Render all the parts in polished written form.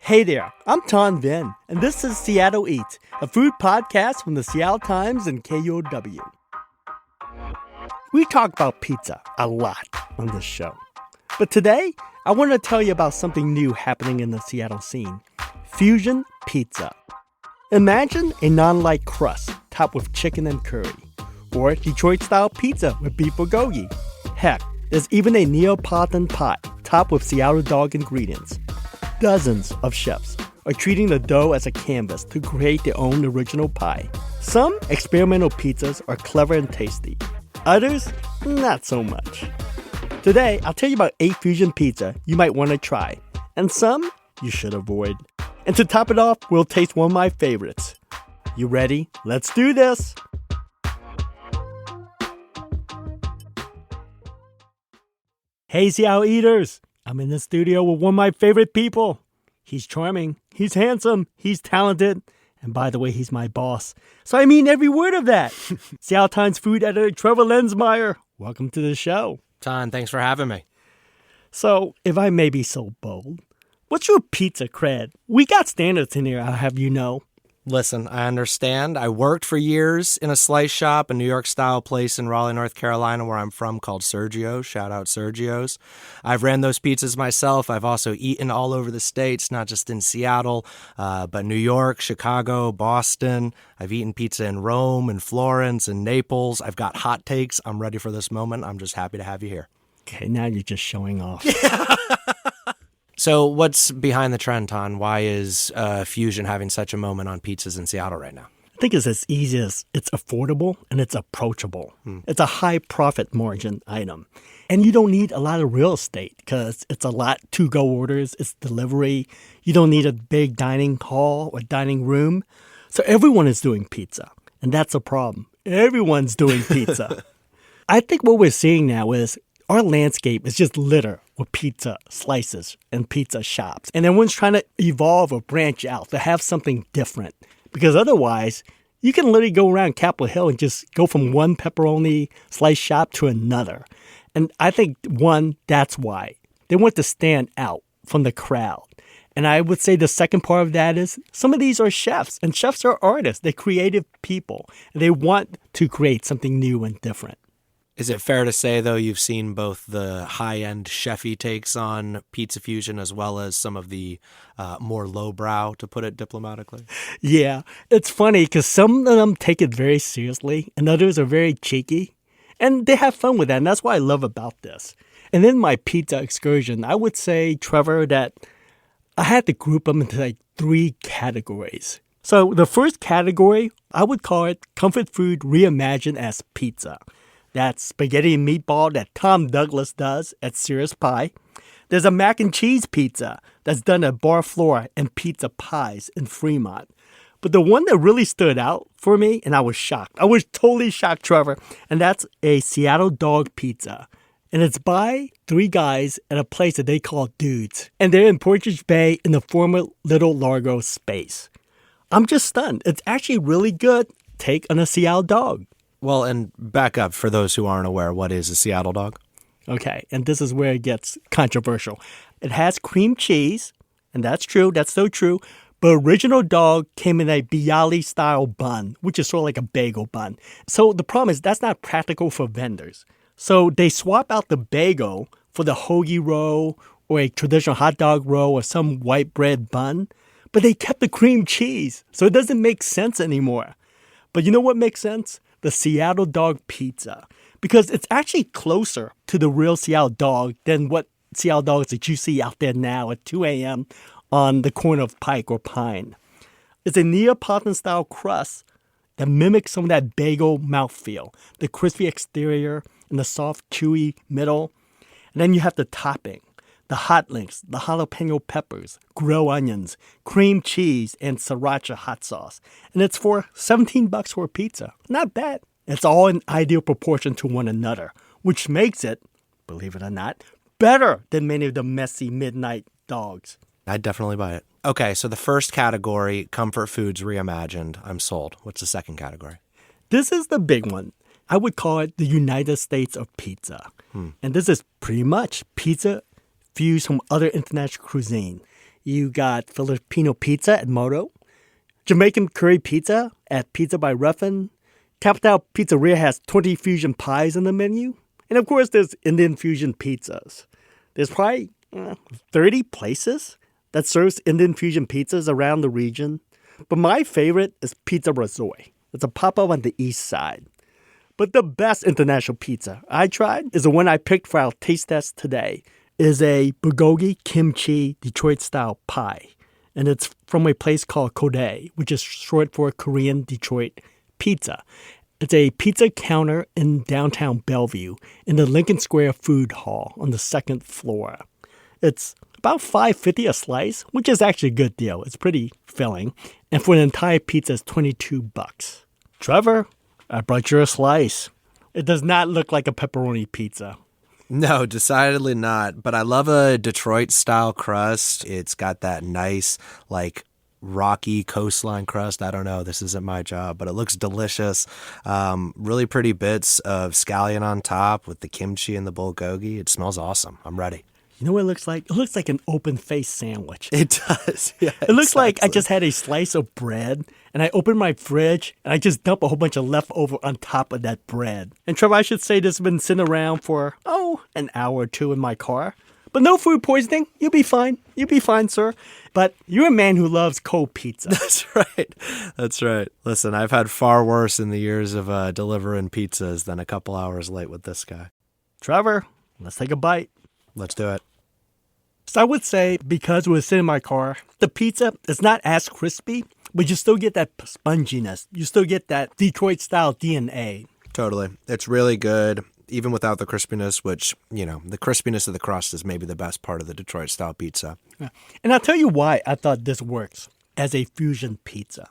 Hey there, I'm Ton Vin, and this is Seattle Eats, a food podcast from the Seattle Times and KUOW. We talk about pizza a lot on this show. But today, I want to tell you about something new happening in the Seattle scene. Fusion pizza. Imagine a naan-like crust topped with chicken and curry. Or Detroit-style pizza with beef bulgogi. Heck, there's even a Neapolitan pie topped with Seattle dog ingredients. Dozens of chefs are treating the dough as a canvas to create their own original pie. Some experimental pizzas are clever and tasty. Others, not so much. Today, I'll tell you about 8 fusion pizza you might want to try, and some you should avoid. And to top it off, we'll taste one of my favorites. You ready? Let's do this! Hey, Seattle Eaters! I'm in the studio with one of my favorite people. He's charming, he's handsome, he's talented, and by the way, he's my boss. So I mean every word of that. Seattle Times food editor Trevor Lenzmeier, welcome to the show. Ton, thanks for having me. So, if I may be so bold, what's your pizza cred? We got standards in here, I'll have you know. Listen, I understand. I worked for years in a slice shop, a New York-style place in Raleigh, North Carolina, where I'm from, called Sergio's. Shout out Sergio's. I've ran those pizzas myself. I've also eaten all over the states, not just in Seattle, but New York, Chicago, Boston. I've eaten pizza in Rome and Florence and Naples. I've got hot takes. I'm ready for this moment. I'm just happy to have you here. Okay, now you're just showing off. So what's behind the trend, Ton? Why is Fusion having such a moment on pizzas in Seattle right now? I think it's as easy as it's affordable and it's approachable. It's a high profit margin item. And you don't need a lot of real estate because it's a lot to-go orders, it's delivery. You don't need a big dining hall or dining room. So everyone is doing pizza. And that's a problem. Everyone's doing pizza. I think what we're seeing now is our landscape is just litter with pizza slices and pizza shops. And everyone's trying to evolve or branch out to have something different. Because otherwise, you can literally go around Capitol Hill and just go from one pepperoni slice shop to another. And I think, one, that's why. They want to stand out from the crowd. And I would say the second part of that is some of these are chefs. And chefs are artists. They're creative people. And they want to create something new and different. Is it fair to say, though, you've seen both the high-end chefy takes on pizza fusion as well as some of the more lowbrow, to put it diplomatically? Yeah, it's funny because some of them take it very seriously and others are very cheeky. And they have fun with that, and that's what I love about this. And in my pizza excursion, I would say, Trevor, that I had to group them into like 3 categories. So the first category, I would call it comfort food reimagined as pizza. That's spaghetti and meatball that Tom Douglas does at Serious Pie. There's a mac and cheese pizza that's done at Bar Flohr and Pizza Pies in Fremont. But the one that really stood out for me, and I was shocked. I was totally shocked, Trevor. And that's a Seattle dog pizza. And it's by 3 guys at a place that they call Dudes. And they're in Portage Bay in the former Little Largo space. I'm just stunned. It's actually really good take on a Seattle dog. Well, and back up for those who aren't aware, what is a Seattle dog? Okay, and this is where it gets controversial. It has cream cheese, and that's true, that's so true, but original dog came in a Bialy-style bun, which is sort of like a bagel bun. So the problem is that's not practical for vendors. So they swap out the bagel for the hoagie roll or a traditional hot dog roll or some white bread bun, but they kept the cream cheese, so it doesn't make sense anymore. But you know what makes sense? The Seattle dog pizza, because it's actually closer to the real Seattle dog than what Seattle dogs that you see out there now at 2 a.m. on the corner of Pike or Pine. It's a Neapolitan-style crust that mimics some of that bagel mouthfeel, the crispy exterior and the soft, chewy middle. And then you have the topping, the hot links, the jalapeno peppers, grilled onions, cream cheese, and sriracha hot sauce. And it's for $17 for a pizza. Not bad. It's all in ideal proportion to one another, which makes it, believe it or not, better than many of the messy midnight dogs. I'd definitely buy it. Okay, so the first category, comfort foods reimagined. I'm sold. What's the second category? This is the big one. I would call it the United States of pizza. And this is pretty much pizza fused from other international cuisine. You got Filipino pizza at MOTO. Jamaican curry pizza at Pizza by Ruffin. Capitale Pizzeria has 20 fusion pies on the menu. And of course, there's Indian fusion pizzas. There's probably 30 places that serves Indian fusion pizzas around the region. But my favorite is Pizza Rasoi. It's a pop-up on the east side. But the best international pizza I tried is the one I picked for our taste test today. It is a Bulgogi kimchi Detroit-style pie. And it's from a place called KODE, which is short for Korean Detroit Pizza. It's a pizza counter in downtown Bellevue in the Lincoln Square Food Hall on the second floor. It's about $5.50 a slice, which is actually a good deal. It's pretty filling. And for an entire pizza, it's $22. Trevor, I brought you a slice. It does not look like a pepperoni pizza. No, decidedly not. But I love a Detroit-style crust. It's got that nice, rocky coastline crust. I don't know. This isn't my job, but it looks delicious. Really pretty bits of scallion on top with the kimchi and the bulgogi. It smells awesome. I'm ready. You know what it looks like? It looks like an open-faced sandwich. It does. Yeah, it looks like I just had a slice of bread, and I opened my fridge, and I just dumped a whole bunch of leftover on top of that bread. And Trevor, I should say this has been sitting around for, an hour or two in my car. But no food poisoning. You'll be fine. You'll be fine, sir. But you're a man who loves cold pizza. That's right. That's right. Listen, I've had far worse in the years of delivering pizzas than a couple hours late with this guy. Trevor, let's take a bite. Let's do it. So I would say, because it was sitting in my car, the pizza is not as crispy, but you still get that sponginess. You still get that Detroit-style DNA. Totally. It's really good, even without the crispiness, which, the crispiness of the crust is maybe the best part of the Detroit-style pizza. And I'll tell you why I thought this works as a fusion pizza.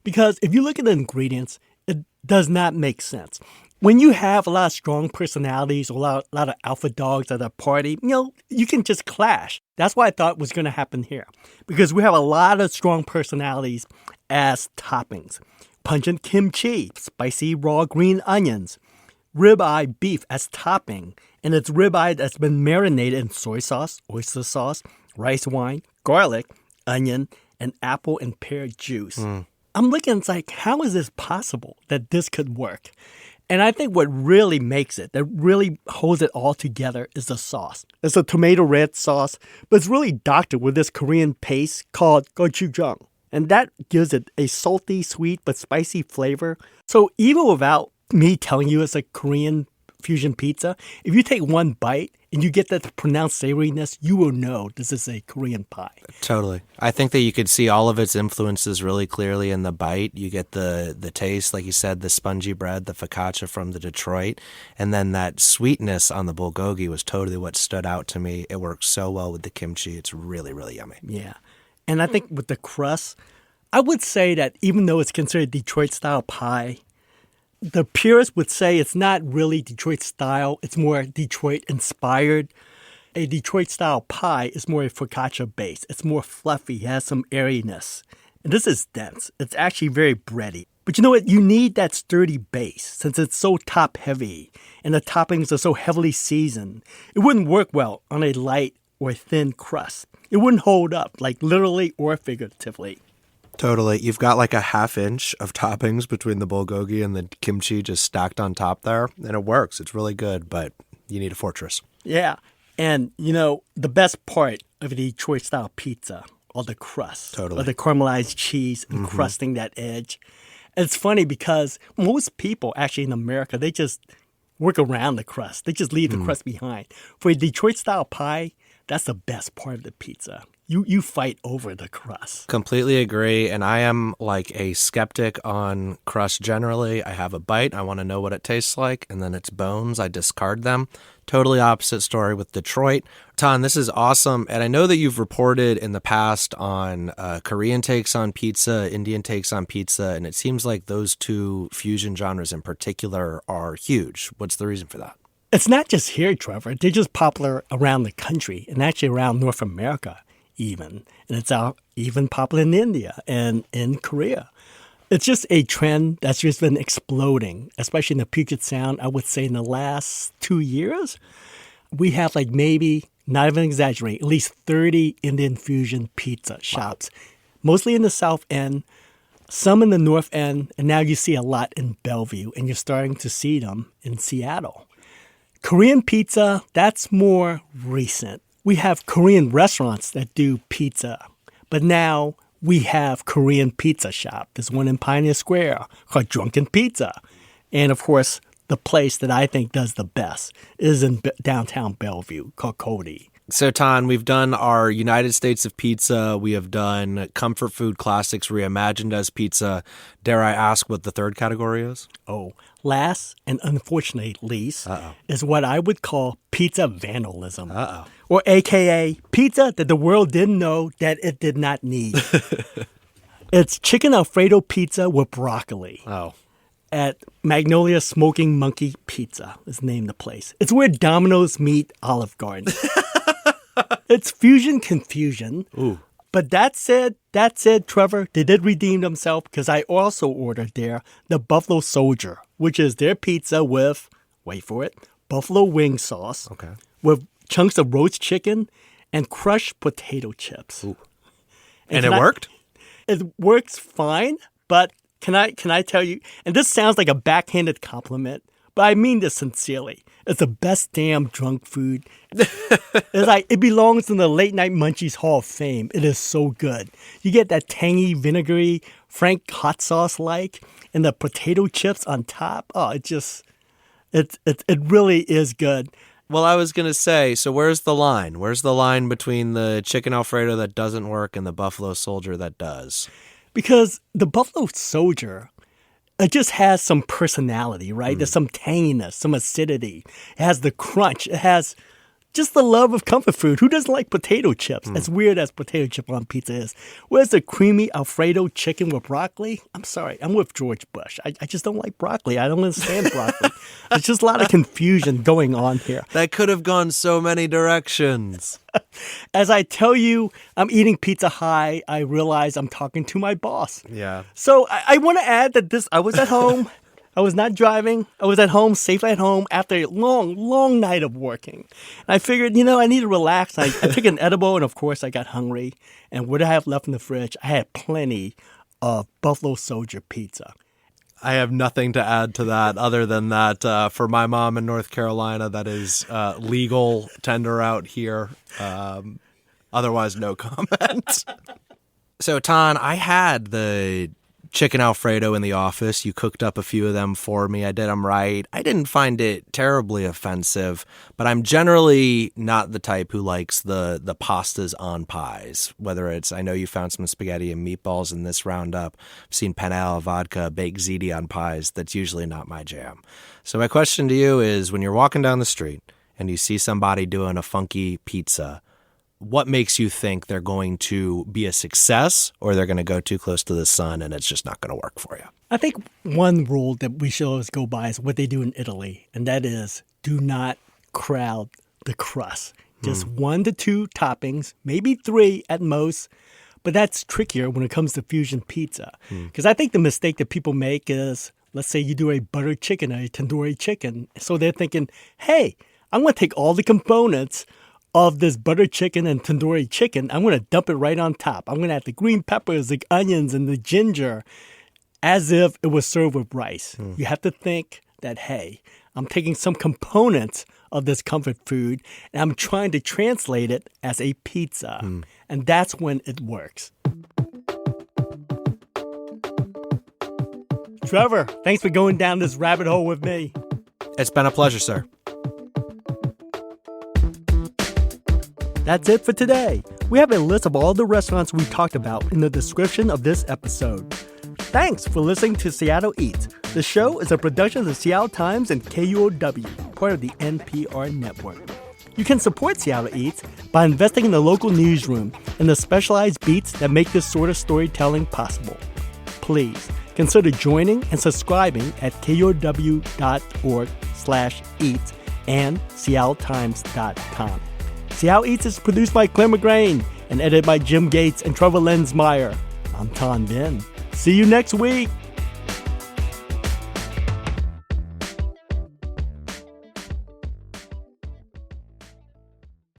Because if you look at the ingredients, it does not make sense. When you have a lot of strong personalities or a lot of alpha dogs at a party, you can just clash. That's what I thought was going to happen here. Because we have a lot of strong personalities as toppings. Pungent kimchi, spicy raw green onions, ribeye beef as topping. And it's ribeye that's been marinated in soy sauce, oyster sauce, rice wine, garlic, onion, and apple and pear juice. I'm looking, it's like, how is this possible that this could work? And I think what really makes it, that really holds it all together, is the sauce. It's a tomato red sauce, but it's really doctored with this Korean paste called gochujang. And that gives it a salty, sweet, but spicy flavor. So even without me telling you it's a Korean fusion pizza, if you take one bite and you get that pronounced savoriness, you will know this is a Korean pie. Totally. I think that you could see all of its influences really clearly in the bite. You get the taste, like you said, the spongy bread, the focaccia from the Detroit, and then that sweetness on the bulgogi was totally what stood out to me. It works so well with the kimchi. It's really, really yummy. Yeah. And I think with the crust, I would say that even though it's considered Detroit-style pie, the purists would say it's not really Detroit style. It's more Detroit inspired. A Detroit style pie is more a focaccia base. It's more fluffy, has some airiness. And this is dense. It's actually very bready. But you know what? You need that sturdy base since it's so top heavy and the toppings are so heavily seasoned. It wouldn't work well on a light or thin crust. It wouldn't hold up, like literally or figuratively. Totally. You've got like a half inch of toppings between the bulgogi and the kimchi just stacked on top there, and it works. It's really good, but you need a fortress. Yeah. And, the best part of a Detroit-style pizza are the crust. Totally. Or the caramelized cheese and crusting that edge. And it's funny because most people actually in America, they just work around the crust. They just leave the crust behind. For a Detroit-style pie, that's the best part of the pizza. You fight over the crust. Completely agree. And I am like a skeptic on crust generally. I have a bite. I want to know what it tastes like. And then its bones, I discard them. Totally opposite story with Detroit. Tan, this is awesome. And I know that you've reported in the past on Korean takes on pizza, Indian takes on pizza. And it seems like those two fusion genres in particular are huge. What's the reason for that? It's not just here, Trevor. They're just popular around the country and actually around North America. And it's even popular in India and in Korea. It's just a trend that's just been exploding, especially in the Puget Sound, I would say in the last 2 years. We have like maybe, not even exaggerating, at least 30 Indian fusion pizza shops, mostly in the South End, some in the North End, and now you see a lot in Bellevue, and you're starting to see them in Seattle. Korean pizza, that's more recent. We have Korean restaurants that do pizza, but now we have Korean pizza shop. There's one in Pioneer Square called Drunken Pizza. And of course, the place that I think does the best is in downtown Bellevue called KODE. So, Tan, we've done our United States of Pizza. We have done comfort food classics reimagined as pizza. Dare I ask what the third category is? Oh, last and unfortunately least is what I would call pizza vandalism. Or AKA pizza that the world didn't know that it did not need. It's chicken Alfredo pizza with broccoli. At Magnolia Smoking Monkey Pizza is named the place. It's where Domino's meet Olive Garden. It's fusion confusion. Ooh. But that said, Trevor, they did redeem themselves because I also ordered there the Buffalo Soldier, which is their pizza with, wait for it, buffalo wing sauce with chunks of roast chicken and crushed potato chips. Ooh. And it worked? It works fine, but can I tell you, and this sounds like a backhanded compliment, but I mean this sincerely. It's the best damn drunk food. It's like it belongs in the Late Night Munchies Hall of Fame. It is so good. You get that tangy, vinegary, Frank hot sauce like, and the potato chips on top. Oh, it really is good. Well, I was going to say, so where's the line? Where's the line between the chicken Alfredo that doesn't work and the Buffalo Soldier that does? Because the Buffalo Soldier, it just has some personality, right? There's some tanginess, some acidity. It has the crunch. It has just the love of comfort food. Who doesn't like potato chips? As weird as potato chip on pizza is. Where's the creamy Alfredo chicken with broccoli? I'm sorry. I'm with George Bush. I just don't like broccoli. I don't understand broccoli. There's just a lot of confusion going on here. That could have gone so many directions. As I tell you, I'm eating Pizza High, I realize I'm talking to my boss. Yeah. So I want to add that I was at home. I was not driving. I was at home, safely at home after a long, long night of working. And I figured, I need to relax. I took an edible, and of course, I got hungry. And what did I have left in the fridge? I had plenty of Buffalo Soldier pizza. I have nothing to add to that other than that for my mom in North Carolina, that is legal tender out here. Otherwise, no comment. So, Tan, I had the chicken Alfredo in the office. You cooked up a few of them for me. I did them right. I didn't find it terribly offensive, but I'm generally not the type who likes the pastas on pies. Whether it's, I know you found some spaghetti and meatballs in this roundup. I've seen penne alla vodka, baked ziti on pies. That's usually not my jam. So my question to you is, when you're walking down the street and you see somebody doing a funky pizza, what makes you think they're going to be a success, or they're going to go too close to the sun and it's just not going to work for you? I think one rule that we should always go by is what they do in Italy, and that is do not crowd the crust. Just 1 to 2 toppings, maybe 3 at most, but that's trickier when it comes to fusion pizza. Because I think the mistake that people make is, let's say you do a butter chicken or a tandoori chicken, so they're thinking, hey, I'm going to take all the components of this butter chicken and tandoori chicken, I'm going to dump it right on top. I'm going to add the green peppers, the onions, and the ginger as if it was served with rice. You have to think that, hey, I'm taking some components of this comfort food and I'm trying to translate it as a pizza. And that's when it works. Trevor, thanks for going down this rabbit hole with me. It's been a pleasure, sir. That's it for today. We have a list of all the restaurants we talked about in the description of this episode. Thanks for listening to Seattle Eats. The show is a production of the Seattle Times and KUOW, part of the NPR network. You can support Seattle Eats by investing in the local newsroom and the specialized beats that make this sort of storytelling possible. Please consider joining and subscribing at KUOW.org/eats and SeattleTimes.com. Seattle Eats is produced by Claire McGrain and edited by Jim Gates and Trevor Lenzmeier. I'm Tan Vinh. See you next week.